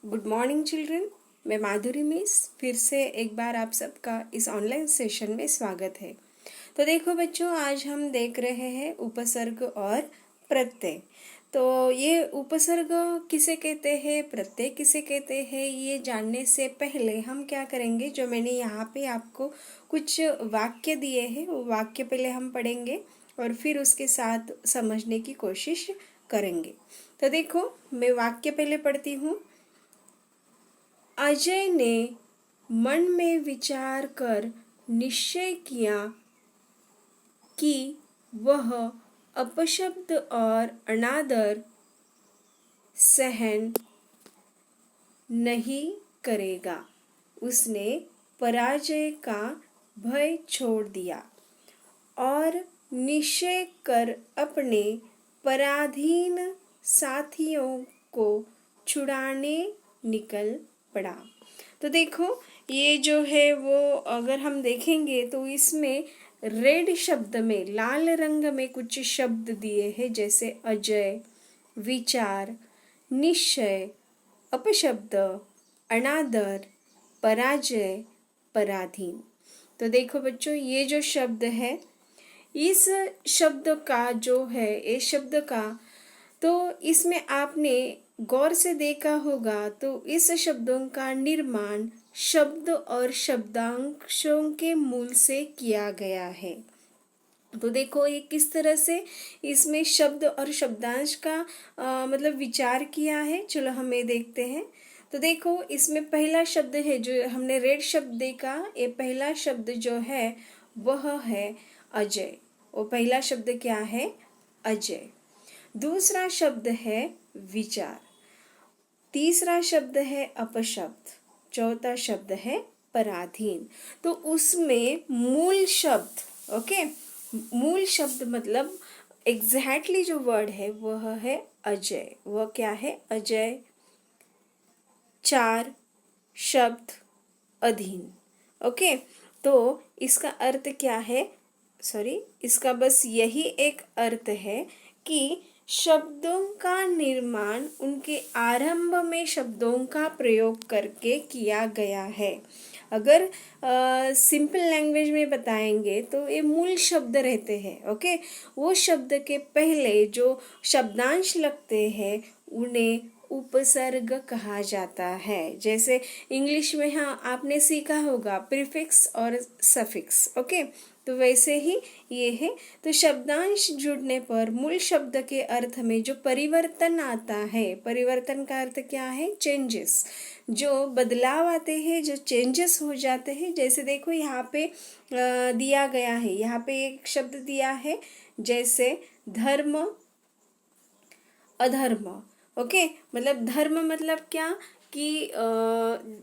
Good morning children. मैं माधुरी miss फिर से एक बार आप सबका इस ऑनलाइन सेशन में स्वागत है। तो देखो बच्चों, आज हम देख रहे हैं उपसर्ग और प्रत्यय। तो ये उपसर्ग किसे कहते हैं, प्रत्यय किसे कहते हैं, ये जानने से पहले हम क्या करेंगे, जो मैंने यहाँ पे आपको कुछ वाक्य दिए हैं वो वाक्य पहले हम पढ़ेंगे और फिर उसके साथ समझने की कोशिश करेंगे। तो देखो, मैं वाक्य पहले पढ़ती हूँ। अजय ने मन में विचार कर निश्चय किया कि वह अपशब्द और अनादर सहन नहीं करेगा। उसने पराजय का भय छोड़ दिया और निश्चय कर अपने पराधीन साथियों को छुड़ाने निकल पड़ा। तो देखो, ये जो है वो अगर हम देखेंगे तो इसमें रेड शब्द में, लाल रंग में कुछ शब्द दिए हैं, जैसे अजय, विचार, निश्चय, अपशब्द, अनादर, पराजय, पराधीन। तो देखो बच्चों, ये जो शब्द है, इस शब्द का जो है, इस शब्द का तो इसमें आपने गौर से देखा होगा तो इस शब्दों का निर्माण शब्द और शब्दांशों के मूल से किया गया है। तो देखो, ये किस तरह से इसमें शब्द और शब्दांश का मतलब विचार किया है। चलो हम ये देखते हैं। तो देखो, इसमें पहला शब्द है जो हमने रेड शब्द देखा, ये पहला शब्द जो है वह है अजय। वो पहला शब्द क्या है? अजय। दूसरा शब्द है विचार, तीसरा शब्द है अपशब्द, चौथा शब्द है पराधीन। तो उसमें मूल शब्द, ओके, मूल शब्द मतलब एग्जैक्टली जो वर्ड है वह है अजय। वह क्या है? अजय। चार शब्द अधीन। ओके, तो इसका अर्थ क्या है? इसका बस यही एक अर्थ है कि शब्दों का निर्माण उनके आरंभ में शब्दों का प्रयोग करके किया गया है। अगर सिंपल लैंग्वेज में बताएंगे तो ये मूल शब्द रहते हैं। ओके, वो शब्द के पहले जो शब्दांश लगते हैं उन्हें उपसर्ग कहा जाता है। जैसे इंग्लिश में हाँ आपने सीखा होगा प्रीफिक्स और सफिक्स। ओके, तो वैसे ही ये है। तो शब्दांश जुड़ने पर मूल शब्द के अर्थ में जो परिवर्तन आता है, परिवर्तन का अर्थ क्या है? चेंजेस, जो बदलाव आते हैं, जो चेंजेस हो जाते हैं। जैसे देखो यहाँ पे दिया गया है, यहाँ पे एक शब्द दिया है जैसे धर्म, अधर्म। ओके, मतलब धर्म मतलब क्या कि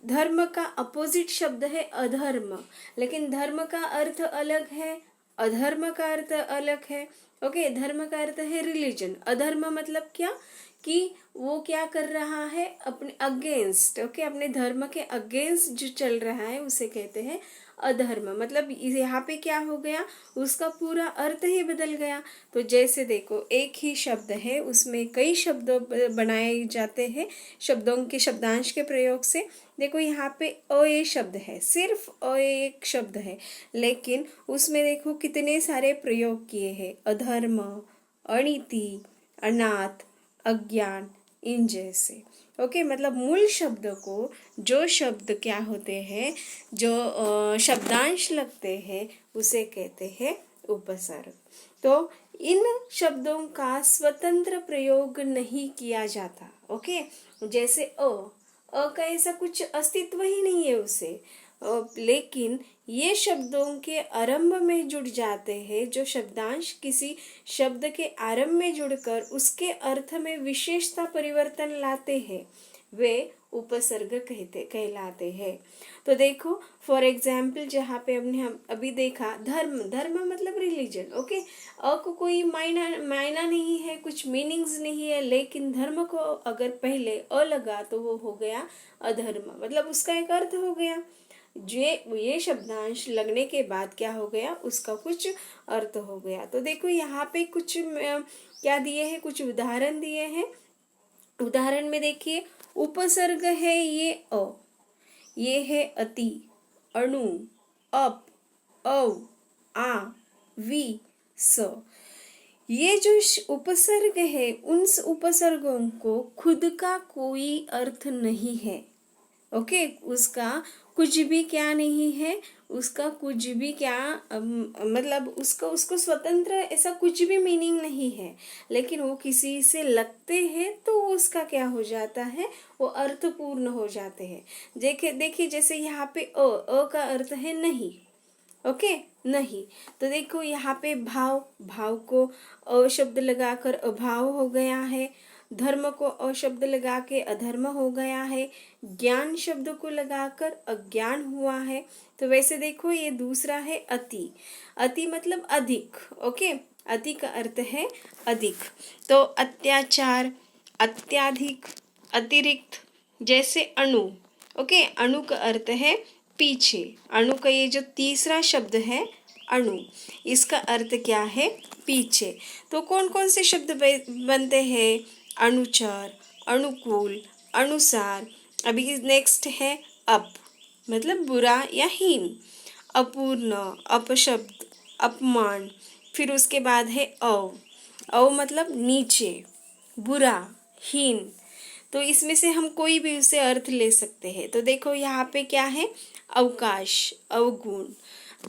धर्म का अपोजिट शब्द है अधर्म, लेकिन धर्म का अर्थ अलग है, अधर्म का अर्थ अलग है। ओके, धर्म का अर्थ है रिलीजन, अधर्म मतलब क्या कि वो क्या कर रहा है? अपने अगेंस्ट। ओके, अपने धर्म के अगेंस्ट जो चल रहा है उसे कहते हैं अधर्म। मतलब यहाँ पे क्या हो गया? उसका पूरा अर्थ ही बदल गया। तो जैसे देखो, एक ही शब्द है, उसमें कई शब्द बनाए जाते हैं शब्दों के शब्दांश के प्रयोग से। देखो यहाँ पे अ शब्द है, सिर्फ अ एक शब्द है, लेकिन उसमें देखो कितने सारे प्रयोग किए हैं। अधर्म, अनीति, अनाथ, अज्ञान, इन जैसे। ओके, मतलब मूल शब्द को जो शब्द क्या होते हैं, जो शब्दांश लगते हैं उसे कहते हैं उपसर्ग। तो इन शब्दों का स्वतंत्र प्रयोग नहीं किया जाता। ओके, जैसे अ का ऐसा कुछ अस्तित्व ही नहीं है उसे, लेकिन ये शब्दों के आरंभ में जुड़ जाते हैं। जो शब्दांश किसी शब्द के आरंभ में जुड़कर उसके अर्थ में विशेषता परिवर्तन लाते हैं वे उपसर्ग कहलाते हैं। तो देखो फॉर एग्जाम्पल, जहाँ पे हम अभी देखा धर्म, धर्म मतलब रिलीजन। ओके, अ को कोई मायना नहीं है, कुछ मीनिंग्स नहीं है, लेकिन धर्म को अगर पहले अ लगा तो वो हो गया अधर्म, मतलब उसका एक अर्थ हो गया। ये शब्दांश लगने के बाद क्या हो गया? उसका कुछ अर्थ हो गया। तो देखो यहाँ पे कुछ क्या दिए हैं, कुछ उदाहरण दिए हैं। उदाहरण में देखिए, उपसर्ग है ये अ, ये है अति, अणु, अप, अव, आ, वी, स। ये जो उपसर्ग है, उन उपसर्गों को खुद का कोई अर्थ नहीं है। ओके, उसका कुछ भी क्या नहीं है, उसका कुछ भी क्या मतलब उसको उसको स्वतंत्र ऐसा कुछ भी मीनिंग नहीं है, लेकिन वो किसी से लगते हैं तो उसका क्या हो जाता है, वो अर्थपूर्ण हो जाते हैं। देखिए जैसे यहाँ पे अ का अर्थ है नहीं। ओके, नहीं, तो देखो यहाँ पे भाव, भाव को अ शब्द लगाकर अभाव हो गया है, धर्म को अ शब्द लगा के अधर्म हो गया है, ज्ञान शब्द को लगाकर अज्ञान हुआ है। तो वैसे देखो ये दूसरा है अति, अति मतलब अधिक। ओके, अति का अर्थ है अधिक। तो अत्याचार, अत्याधिक, अतिरिक्त, जैसे अणु। ओके, अणु का अर्थ है पीछे। अणु का ये जो तीसरा शब्द है अणु, इसका अर्थ क्या है, पीछे। तो कौन कौन से शब्द बनते हैं, अनुचर, अनुकूल, अनुसार। अभी नेक्स्ट है अप, मतलब बुरा या हीन, अपूर्ण, अपशब्द, अपमान। फिर उसके बाद है अव, अव मतलब नीचे, बुरा, हीन। तो इसमें से हम कोई भी उसे अर्थ ले सकते हैं। तो देखो यहाँ पे क्या है, अवकाश, अवगुण।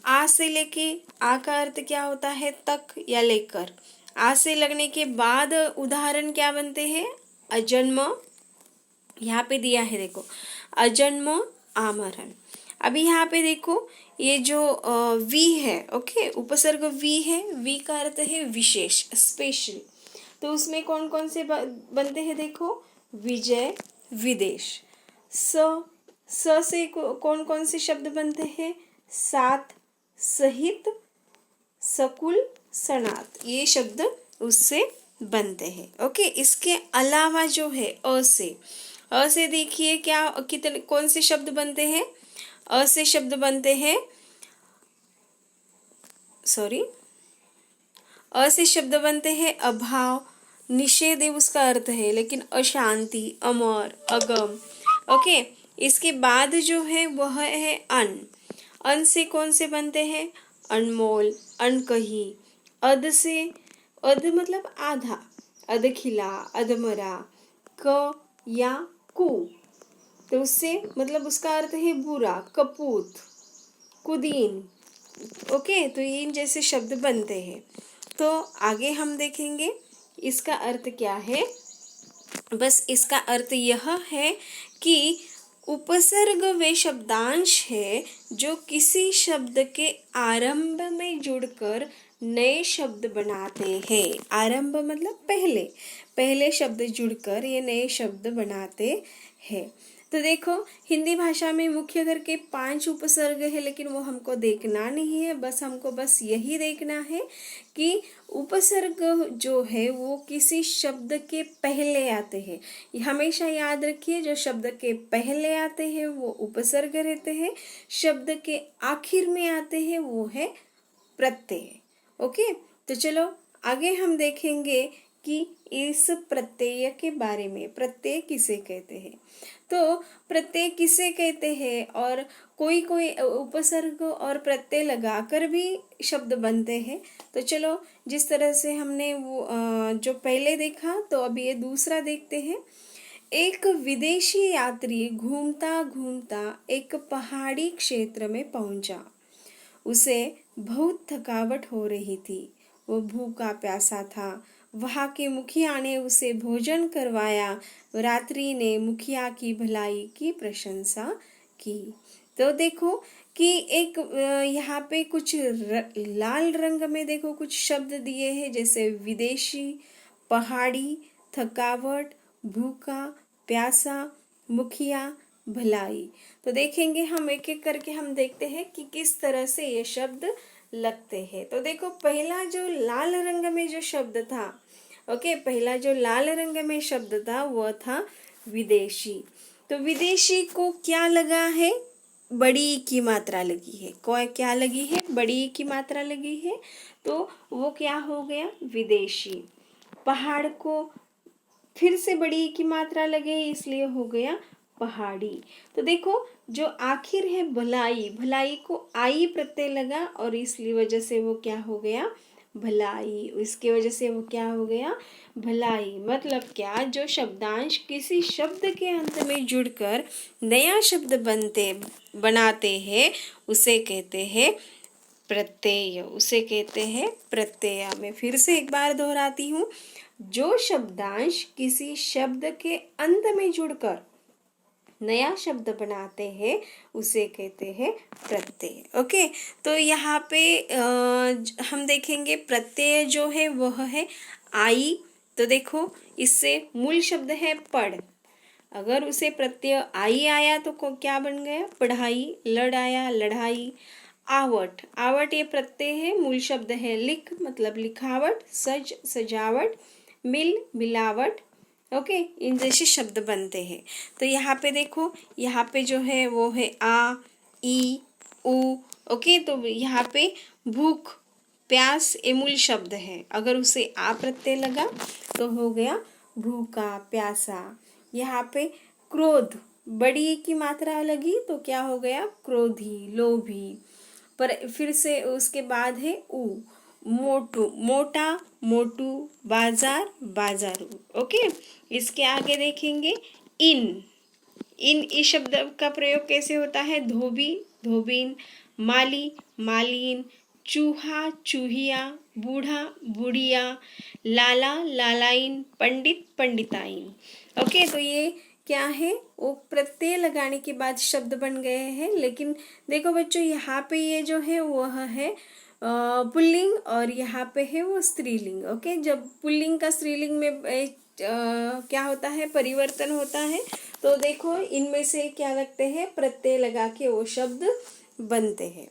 आ से लेके, आ का अर्थ क्या होता है, तक या लेकर। आ से लगने के बाद उदाहरण क्या बनते हैं, अजन्म, यहाँ पे दिया है देखो, अजन्म, आमरण। अभी यहाँ पे देखो ये जो वी है, ओके, उपसर्ग वी है, वी का अर्थ है विशेष, स्पेशल। तो उसमें कौन कौन से बनते हैं देखो, विजय, विदेश। स से कौन कौन से शब्द बनते हैं, साथ, सहित, सकुल, सनात, ये शब्द उससे बनते हैं। ओके, इसके अलावा जो है अ से देखिए क्या कितने कौन से शब्द बनते हैं, अ से शब्द बनते हैं, सॉरी, अ से शब्द बनते हैं अभाव, निषेध उसका अर्थ है, लेकिन अशांति, अमर, अगम। ओके, इसके बाद जो है वह है अन। अन से कौन से बनते हैं, अनमोल, अनकही। अध से, अध मतलब आधा, अधखिला, अधमरा, क या कु। तो उससे मतलब उसका अर्थ है बुरा, कपूत, कुदीन। ओके, तो ये इन जैसे शब्द बनते हैं। तो आगे हम देखेंगे इसका अर्थ क्या है। बस इसका अर्थ यह है कि उपसर्ग वे शब्दांश है जो किसी शब्द के आरंभ में जुड़कर नए शब्द बनाते हैं। आरंभ मतलब पहले, पहले शब्द जुड़कर ये नए शब्द बनाते हैं। तो देखो हिंदी भाषा में मुख्य करके 5 उपसर्ग है, लेकिन वो हमको देखना नहीं है, हमको बस यही देखना है कि उपसर्ग जो है वो किसी शब्द के पहले आते हैं। हमेशा याद रखिए, जो शब्द के पहले आते हैं वो उपसर्ग रहते हैं, शब्द के आखिर में आते हैं वो है प्रत्यय। ओके, तो चलो आगे हम देखेंगे कि इस प्रत्यय के बारे में, प्रत्यय किसे कहते हैं। तो प्रत्यय किसे कहते हैं, और कोई कोई उपसर्ग और प्रत्यय लगाकर भी शब्द बनते हैं। तो चलो जिस तरह से हमने वो जो पहले देखा, तो अभी ये दूसरा देखते हैं। एक विदेशी यात्री घूमता घूमता एक पहाड़ी क्षेत्र में पहुंचा। उसे बहुत थकावट हो रही थी, वो भूखा प्यासा था। वहाँ के मुखिया ने उसे भोजन करवाया। रात्रि ने मुखिया की भलाई की प्रशंसा की। तो देखो कि एक यहाँ पे कुछ लाल रंग में देखो कुछ शब्द दिए हैं, जैसे विदेशी, पहाड़ी, थकावट, भूखा, प्यासा, मुखिया, भलाई। तो देखेंगे हम एक एक करके, हम देखते हैं कि किस तरह से ये शब्द लगते हैं। तो देखो पहला जो लाल रंग में जो शब्द था, ओके, पहला जो लाल रंग में शब्द था वह था विदेशी। तो विदेशी को क्या लगा है, बड़ी की मात्रा लगी है। कोई क्या लगी है, बड़ी की मात्रा लगी है, तो वो क्या हो गया, विदेशी। पहाड़ को फिर से बड़ी की मात्रा लगे इसलिए हो गया पहाड़ी। तो देखो जो आखिर है भलाई, भलाई को आई प्रत्यय लगा और इसलिए वजह से वो क्या हो गया भलाई, इसके वजह से वो क्या हो गया भलाई। मतलब क्या, जो शब्दांश किसी शब्द के अंत में जुड़कर नया शब्द बनाते हैं उसे कहते हैं प्रत्यय, उसे कहते हैं प्रत्यय। मैं फिर से एक बार दोहराती हूँ, जो शब्दांश किसी शब्द के अंत में जुड़कर नया शब्द बनाते हैं उसे कहते हैं प्रत्यय। ओके, तो यहाँ पे हम देखेंगे प्रत्यय जो है वह है आई। तो देखो इससे मूल शब्द है पढ़, अगर उसे प्रत्यय आई आया तो क्या बन गया पढ़ाई, लड़ आया लड़ाई। आवट, आवट ये प्रत्यय है, मूल शब्द है लिख मतलब लिखावट, सज सजावट, मिल मिलावट। ओके, इन जैसे शब्द बनते हैं। तो यहाँ पे देखो, यहाँ पे जो है वो है आ ई उ। ओके, तो यहाँ पे भूख प्यास ये मूल शब्द है, अगर उसे आ प्रत्यय लगा तो हो गया भूखा प्यासा। यहाँ पे क्रोध, बड़ी की मात्रा लगी तो क्या हो गया क्रोधी लोभी। पर फिर से उसके बाद है उ, मोटू मोटा मोटू, बाजार बाजारू। ओके, इसके आगे देखेंगे इन, इन इस शब्द का प्रयोग कैसे होता है धोबी धोबीन, माली मालीन, चूहा चूहिया, बूढ़ा बुढ़िया, लाला लालाइन, पंडित पंडिताइन। ओके, तो ये क्या है वो प्रत्यय लगाने के बाद शब्द बन गए हैं। लेकिन देखो बच्चों, यहाँ पे ये जो है वह है पुल्लिंग और यहाँ पे है वो स्त्रीलिंग। ओके, जब पुल्लिंग का स्त्रीलिंग में क्या होता है परिवर्तन होता है, तो देखो इनमें से क्या लगते हैं प्रत्यय लगा के वो शब्द बनते हैं।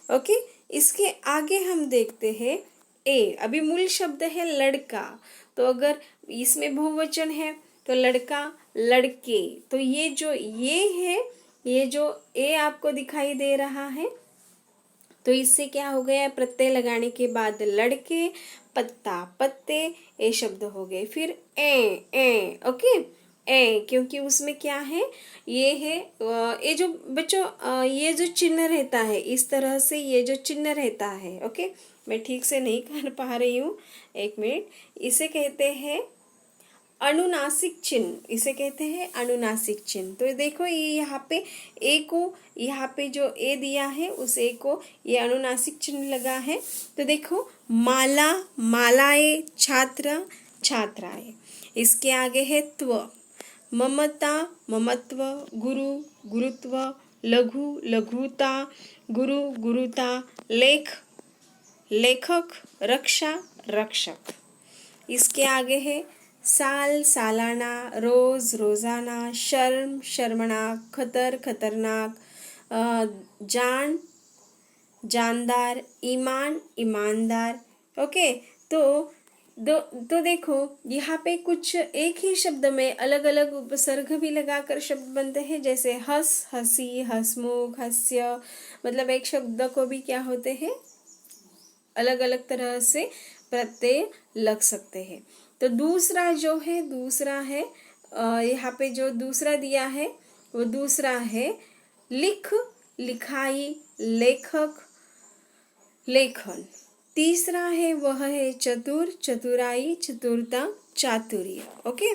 ओके, इसके आगे हम देखते हैं ए। अभी मूल शब्द है लड़का, तो अगर इसमें बहुवचन है तो लड़का लड़के। तो ये है, ये जो ए आपको दिखाई दे रहा है, तो इससे क्या हो गया प्रत्यय लगाने के बाद लड़के, पत्ता पत्ते, ए शब्द हो गए। फिर ए ओके, ए क्योंकि उसमें क्या है ये है ये जो बच्चों ये जो चिन्ह रहता है इस तरह से, ये जो चिन्ह रहता है। ओके, मैं ठीक से नहीं कर पा रही हूँ, एक मिनट। इसे कहते हैं अनुनासिक चिन्ह, इसे कहते हैं अनुनासिक चिन्ह। तो देखो ये यहाँ पे ए को, यहाँ पे जो ए दिया है उस ए को ये अनुनासिक चिन्ह लगा है। तो देखो माला मालाएं, छात्र छात्राएं। इसके आगे है त्व, ममता ममत्व, गुरु गुरुत्व, लघु लघुता, गुरु गुरुता, लेख लेखक, रक्षा रक्षक। इसके आगे है साल सालाना, रोज रोजाना, शर्म शर्मनाक, खतर खतरनाक, जान जानदार, ईमान ईमानदार। ओके, तो देखो यहाँ पे कुछ एक ही शब्द में अलग अलग उपसर्ग भी लगाकर शब्द बनते हैं, जैसे हंस हंसी, हंसमुख, हास्य। मतलब एक शब्द को भी क्या होते हैं अलग अलग तरह से प्रत्यय लग सकते हैं। तो दूसरा जो है, दूसरा है यहाँ पे जो दूसरा दिया है वो दूसरा है लिख लिखाई, लेखक लेखन। तीसरा है वह है चतुर चतुराई, चतुरता चातुर्य। ओके,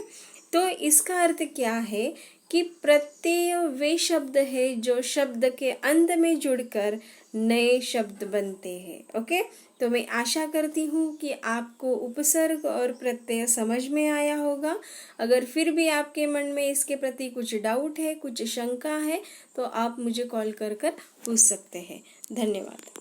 तो इसका अर्थ क्या है कि प्रत्यय वे शब्द है जो शब्द के अंत में जुड़कर नए शब्द बनते हैं। ओके, तो मैं आशा करती हूँ कि आपको उपसर्ग और प्रत्यय समझ में आया होगा। अगर फिर भी आपके मन में इसके प्रति कुछ डाउट है, कुछ शंका है, तो आप मुझे कॉल कर पूछ सकते हैं। धन्यवाद।